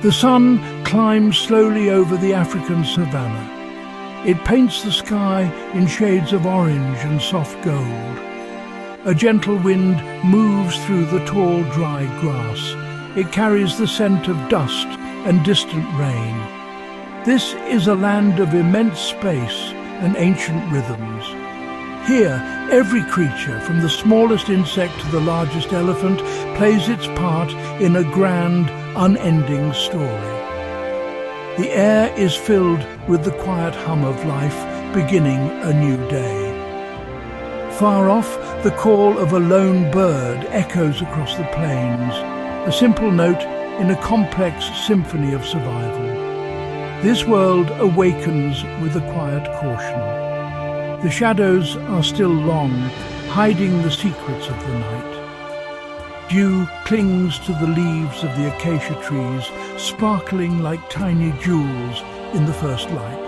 The sun climbs slowly over the African savannah. It paints the sky in shades of orange and soft gold. A gentle wind moves through the tall, dry grass. It carries the scent of dust and distant rain. This is a land of immense space and ancient rhythms. Here, every creature, from the smallest insect to the largest elephant, plays its part in a grand, unending story. The air is filled with the quiet hum of life, beginning a new day. Far off, the call of a lone bird echoes across the plains, a simple note in a complex symphony of survival. This world awakens with a quiet caution. The shadows are still long, hiding the secrets of the night. Dew clings to the leaves of the acacia trees, sparkling like tiny jewels in the first light.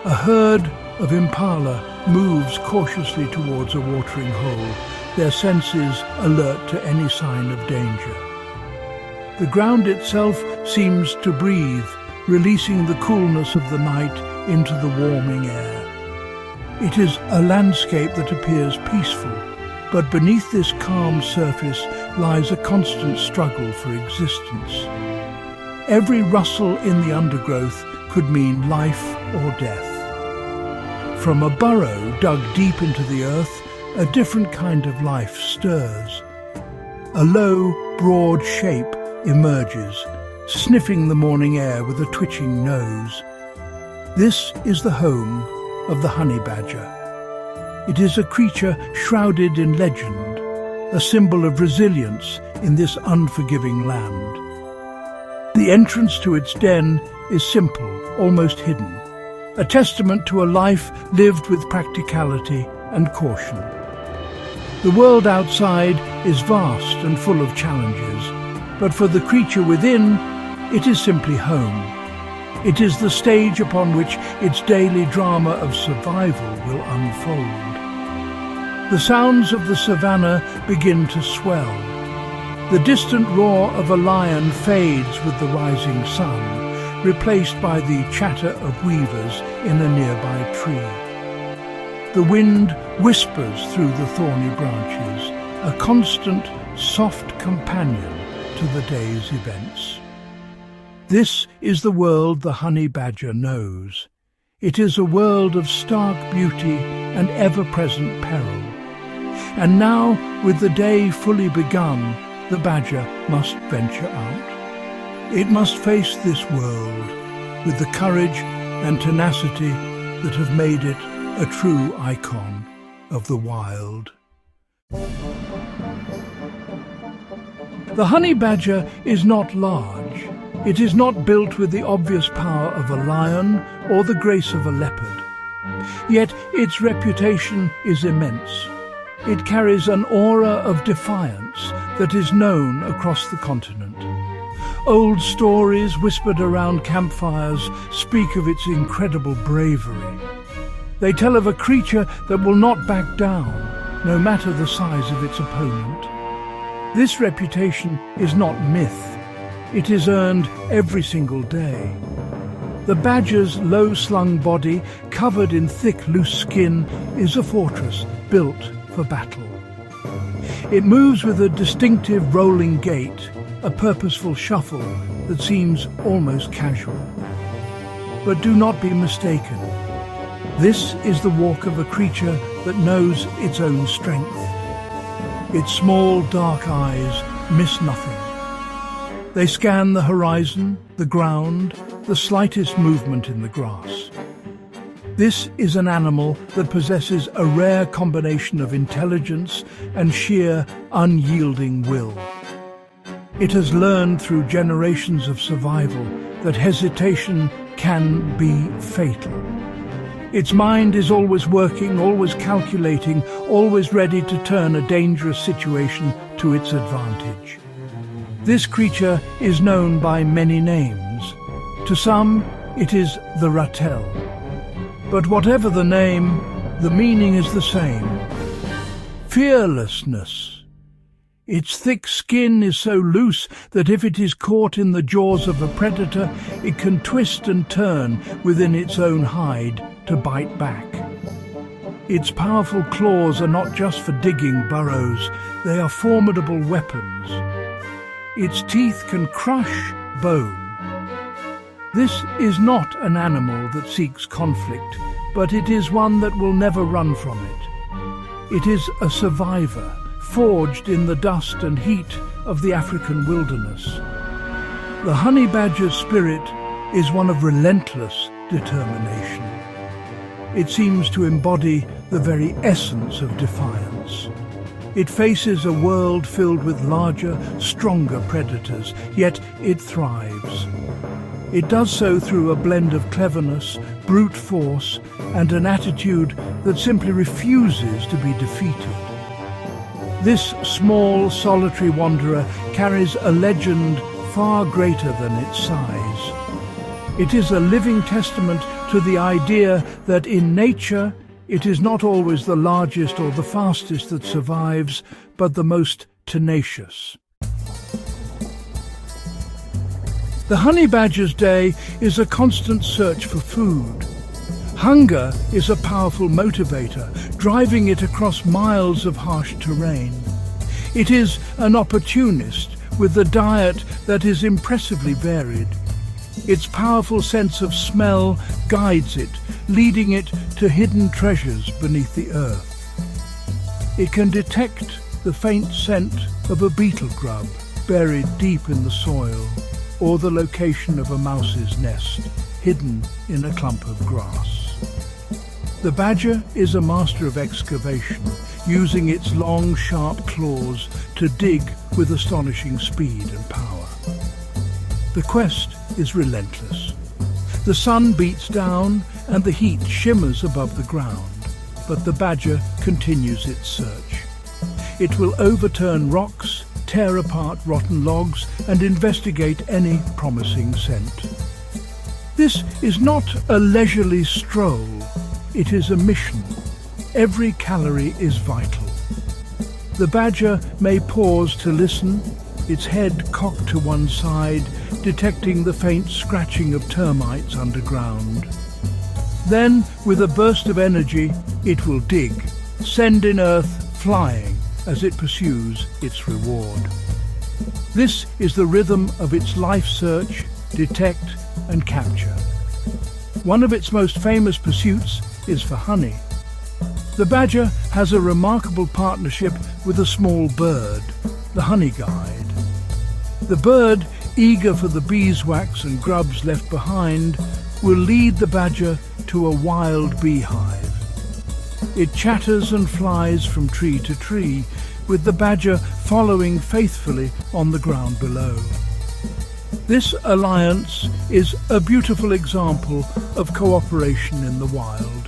A herd of impala moves cautiously towards a watering hole, their senses alert to any sign of danger. The ground itself seems to breathe, releasing the coolness of the night into the warming air. It is a landscape that appears peaceful, but beneath this calm surface lies a constant struggle for existence. Every rustle in the undergrowth could mean life or death. From a burrow dug deep into the earth, a different kind of life stirs. A low, broad shape emerges, sniffing the morning air with a twitching nose. This is the home of the honey badger. It is a creature shrouded in legend, a symbol of resilience in this unforgiving land. The entrance to its den is simple, almost hidden, a testament to a life lived with practicality and caution. The world outside is vast and full of challenges, but for the creature within, it is simply home. It is the stage upon which its daily drama of survival will unfold. The sounds of the savannah begin to swell. The distant roar of a lion fades with the rising sun, replaced by the chatter of weavers in a nearby tree. The wind whispers through the thorny branches, a constant, soft companion to the day's events. This is the world the honey badger knows. It is a world of stark beauty and ever-present peril. And now, with the day fully begun, the badger must venture out. It must face this world with the courage and tenacity that have made it a true icon of the wild. The honey badger is not large. It is not built with the obvious power of a lion or the grace of a leopard. Yet its reputation is immense. It carries an aura of defiance that is known across the continent. Old stories whispered around campfires speak of its incredible bravery. They tell of a creature that will not back down, no matter the size of its opponent. This reputation is not myth. It is earned every single day. The badger's low-slung body, covered in thick, loose skin, is a fortress built for battle. It moves with a distinctive rolling gait, a purposeful shuffle that seems almost casual. But do not be mistaken. This is the walk of a creature that knows its own strength. Its small, dark eyes miss nothing. They scan the horizon, the ground, the slightest movement in the grass. This is an animal that possesses a rare combination of intelligence and sheer, unyielding will. It has learned through generations of survival that hesitation can be fatal. Its mind is always working, always calculating, always ready to turn a dangerous situation to its advantage. This creature is known by many names. To some, it is the ratel. But whatever the name, the meaning is the same. Fearlessness. Its thick skin is so loose that if it is caught in the jaws of a predator, it can twist and turn within its own hide to bite back. Its powerful claws are not just for digging burrows, they are formidable weapons. Its teeth can crush bone. This is not an animal that seeks conflict, but it is one that will never run from it. It is a survivor, forged in the dust and heat of the African wilderness. The honey badger's spirit is one of relentless determination. It seems to embody the very essence of defiance. It faces a world filled with larger, stronger predators, yet it thrives. It does so through a blend of cleverness, brute force, and an attitude that simply refuses to be defeated. This small, solitary wanderer carries a legend far greater than its size. It is a living testament to the idea that in nature, it is not always the largest or the fastest that survives, but the most tenacious. The honey badger's day is a constant search for food. Hunger is a powerful motivator, driving it across miles of harsh terrain. It is an opportunist with a diet that is impressively varied. Its powerful sense of smell guides it, leading it to hidden treasures beneath the earth. It can detect the faint scent of a beetle grub buried deep in the soil, or the location of a mouse's nest hidden in a clump of grass. The badger is a master of excavation, using its long, sharp claws to dig with astonishing speed and power. The quest is relentless. The sun beats down and the heat shimmers above the ground, but the badger continues its search. It will overturn rocks, tear apart rotten logs, and investigate any promising scent. This is not a leisurely stroll. It is a mission. Every calorie is vital. The badger may pause to listen, its head cocked to one side, detecting the faint scratching of termites underground. Then, with a burst of energy, it will dig, send in earth flying as it pursues its reward. This is the rhythm of its life search, detect and capture. One of its most famous pursuits is for honey. The badger has a remarkable partnership with a small bird, the honey guide. The bird, eager for the beeswax and grubs left behind, will lead the badger to a wild beehive. It chatters and flies from tree to tree, with the badger following faithfully on the ground below. This alliance is a beautiful example of cooperation in the wild.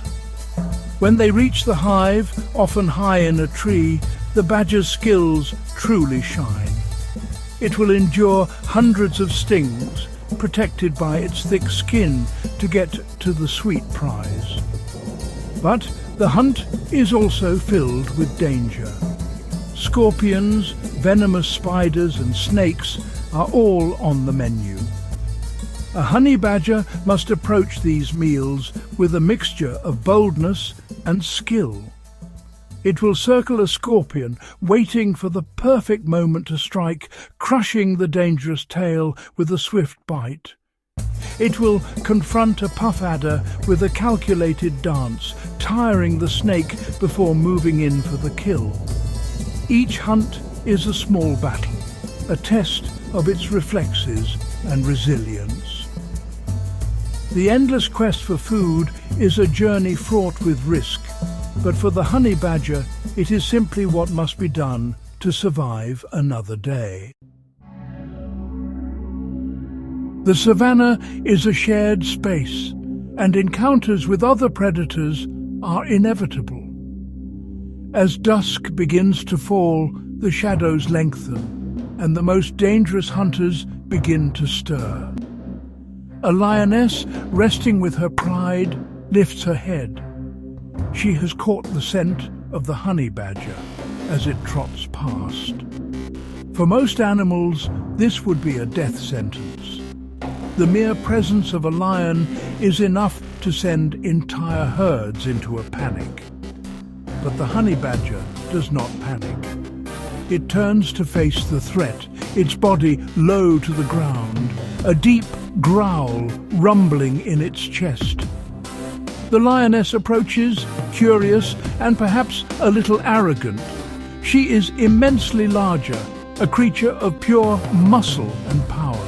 When they reach the hive, often high in a tree, the badger's skills truly shine. It will endure hundreds of stings, protected by its thick skin to get to the sweet prize. But the hunt is also filled with danger. Scorpions, venomous spiders and snakes are all on the menu. A honey badger must approach these meals with a mixture of boldness and skill. It will circle a scorpion, waiting for the perfect moment to strike, crushing the dangerous tail with a swift bite. It will confront a puff adder with a calculated dance, tiring the snake before moving in for the kill. Each hunt is a small battle, a test of its reflexes and resilience. The endless quest for food is a journey fraught with risk, but for the honey badger, it is simply what must be done to survive another day. The savannah is a shared space, and encounters with other predators are inevitable. As dusk begins to fall, the shadows lengthen, and the most dangerous hunters begin to stir. A lioness, resting with her pride, lifts her head. She has caught the scent of the honey badger as it trots past. For most animals, this would be a death sentence. The mere presence of a lion is enough to send entire herds into a panic. But the honey badger does not panic. It turns to face the threat, its body low to the ground, a deep growl rumbling in its chest. The lioness approaches, curious and perhaps a little arrogant. She is immensely larger, a creature of pure muscle and power.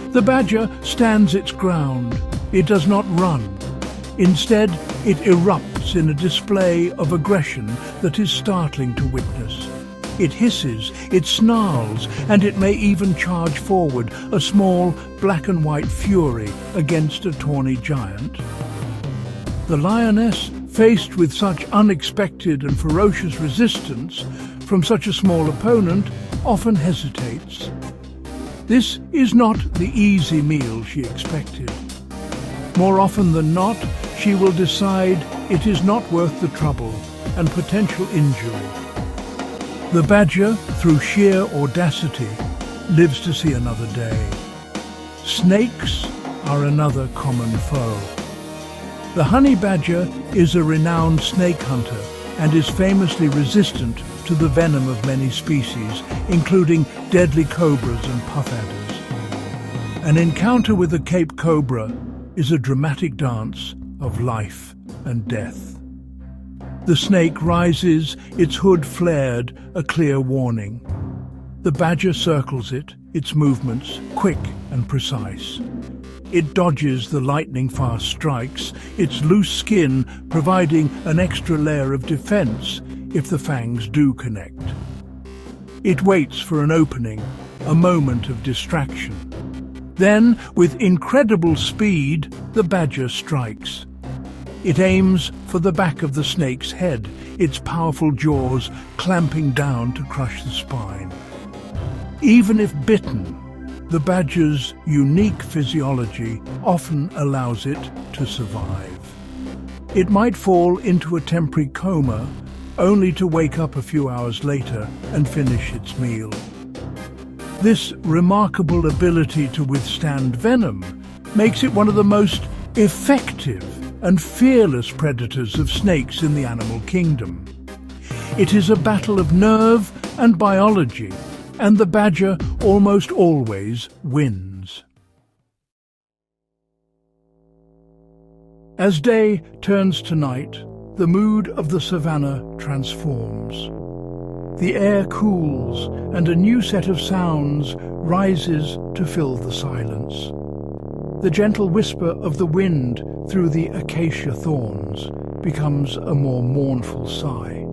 The badger stands its ground. It does not run. Instead, it erupts in a display of aggression that is startling to witness. It hisses, it snarls, and it may even charge forward, a small black and white fury against a tawny giant. The lioness, faced with such unexpected and ferocious resistance from such a small opponent, often hesitates. This is not the easy meal she expected. More often than not, she will decide it is not worth the trouble and potential injury. The badger, through sheer audacity, lives to see another day. Snakes are another common foe. The honey badger is a renowned snake hunter and is famously resistant to the venom of many species, including deadly cobras and puff adders. An encounter with a Cape cobra is a dramatic dance of life and death. The snake rises, its hood flared, a clear warning. The badger circles it, its movements quick and precise. It dodges the lightning-fast strikes, its loose skin providing an extra layer of defense if the fangs do connect. It waits for an opening, a moment of distraction. Then, with incredible speed, the badger strikes. It aims for the back of the snake's head, its powerful jaws clamping down to crush the spine. Even if bitten, the badger's unique physiology often allows it to survive. It might fall into a temporary coma, only to wake up a few hours later and finish its meal. This remarkable ability to withstand venom makes it one of the most effective and fearless predators of snakes in the animal kingdom. It is a battle of nerve and biology, and the badger almost always wins. As day turns to night, the mood of the savannah transforms. The air cools and a new set of sounds rises to fill the silence. The gentle whisper of the wind through the acacia thorns becomes a more mournful sigh.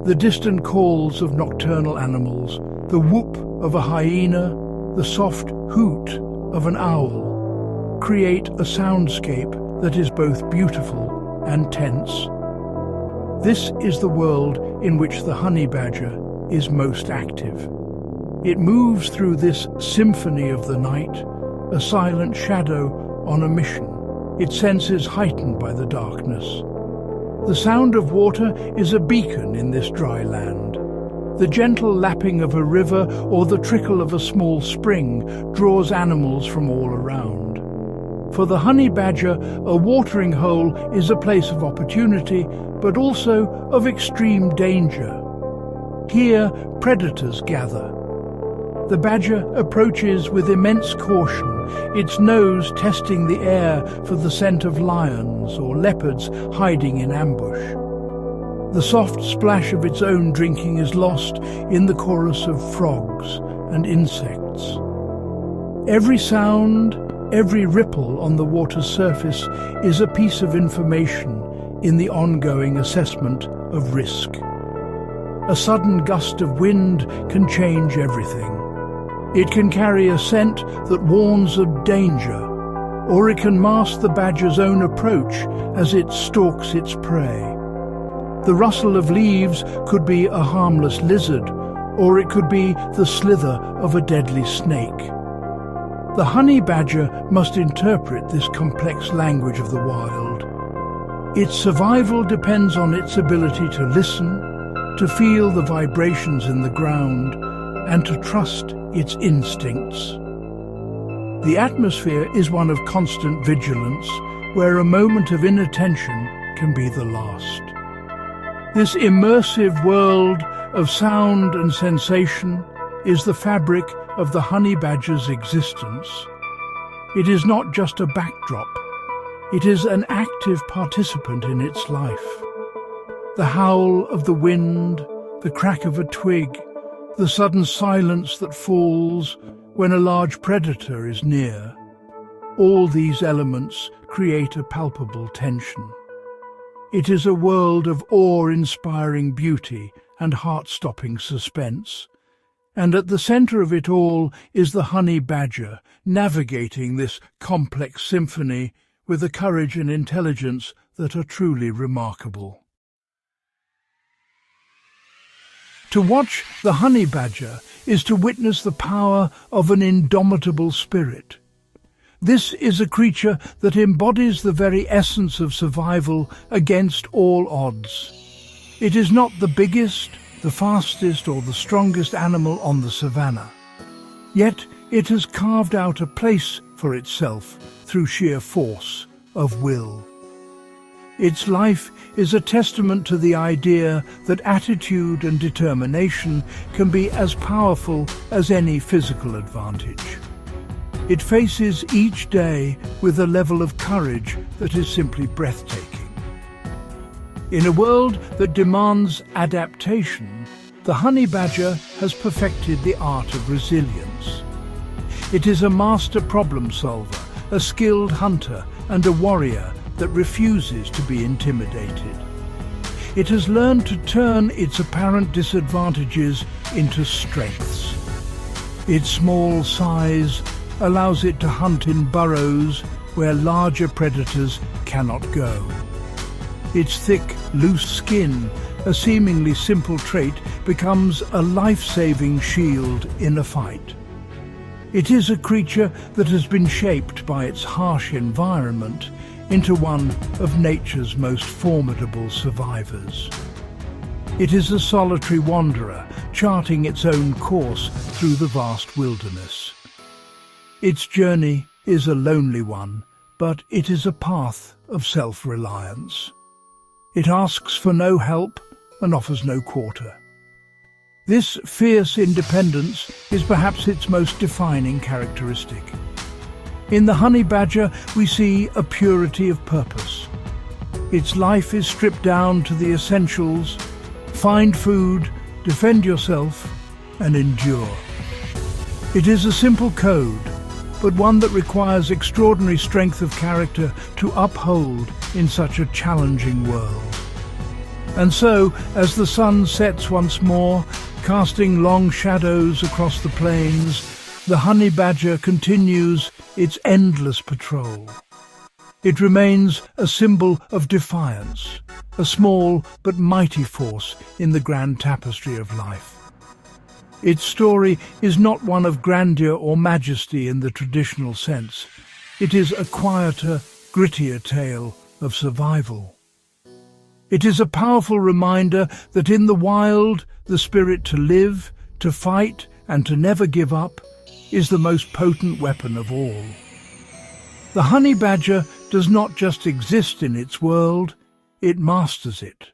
The distant calls of nocturnal animals, the whoop of a hyena, the soft hoot of an owl, create a soundscape that is both beautiful and tense. This is the world in which the honey badger is most active. It moves through this symphony of the night, a silent shadow on a mission, its senses heightened by the darkness. The sound of water is a beacon in this dry land. The gentle lapping of a river or the trickle of a small spring draws animals from all around. For the honey badger, a watering hole is a place of opportunity, but also of extreme danger. Here, predators gather. The badger approaches with immense caution, its nose testing the air for the scent of lions or leopards hiding in ambush. The soft splash of its own drinking is lost in the chorus of frogs and insects. Every sound, every ripple on the water's surface is a piece of information in the ongoing assessment of risk. A sudden gust of wind can change everything. It can carry a scent that warns of danger, or it can mask the badger's own approach as it stalks its prey. The rustle of leaves could be a harmless lizard, or it could be the slither of a deadly snake. The honey badger must interpret this complex language of the wild. Its survival depends on its ability to listen, to feel the vibrations in the ground, and to trust its instincts. The atmosphere is one of constant vigilance, where a moment of inattention can be the last. This immersive world of sound and sensation is the fabric of the honey badger's existence. It is not just a backdrop, it is an active participant in its life. The howl of the wind, the crack of a twig, the sudden silence that falls when a large predator is near. All these elements create a palpable tension. It is a world of awe-inspiring beauty and heart-stopping suspense. And at the center of it all is the honey badger, navigating this complex symphony with a courage and intelligence that are truly remarkable. To watch the honey badger is to witness the power of an indomitable spirit. This is a creature that embodies the very essence of survival against all odds. It is not the biggest, the fastest or the strongest animal on the savannah. Yet it has carved out a place for itself through sheer force of will. Its life is a testament to the idea that attitude and determination can be as powerful as any physical advantage. It faces each day with a level of courage that is simply breathtaking. In a world that demands adaptation, the honey badger has perfected the art of resilience. It is a master problem solver, a skilled hunter and a warrior that refuses to be intimidated. It has learned to turn its apparent disadvantages into strengths. Its small size allows it to hunt in burrows where larger predators cannot go. Its thick, loose skin, a seemingly simple trait, becomes a life-saving shield in a fight. It is a creature that has been shaped by its harsh environment into one of nature's most formidable survivors. It is a solitary wanderer, charting its own course through the vast wilderness. Its journey is a lonely one, but it is a path of self-reliance. It asks for no help and offers no quarter. This fierce independence is perhaps its most defining characteristic. In the honey badger, we see a purity of purpose. Its life is stripped down to the essentials: find food, defend yourself, and endure. It is a simple code, but one that requires extraordinary strength of character to uphold in such a challenging world. And so, as the sun sets once more, casting long shadows across the plains, the honey badger continues its endless patrol. It remains a symbol of defiance, a small but mighty force in the grand tapestry of life. Its story is not one of grandeur or majesty in the traditional sense. It is a quieter, grittier tale of survival. It is a powerful reminder that in the wild, the spirit to live, to fight, and to never give up is the most potent weapon of all. The honey badger does not just exist in its world, it masters it.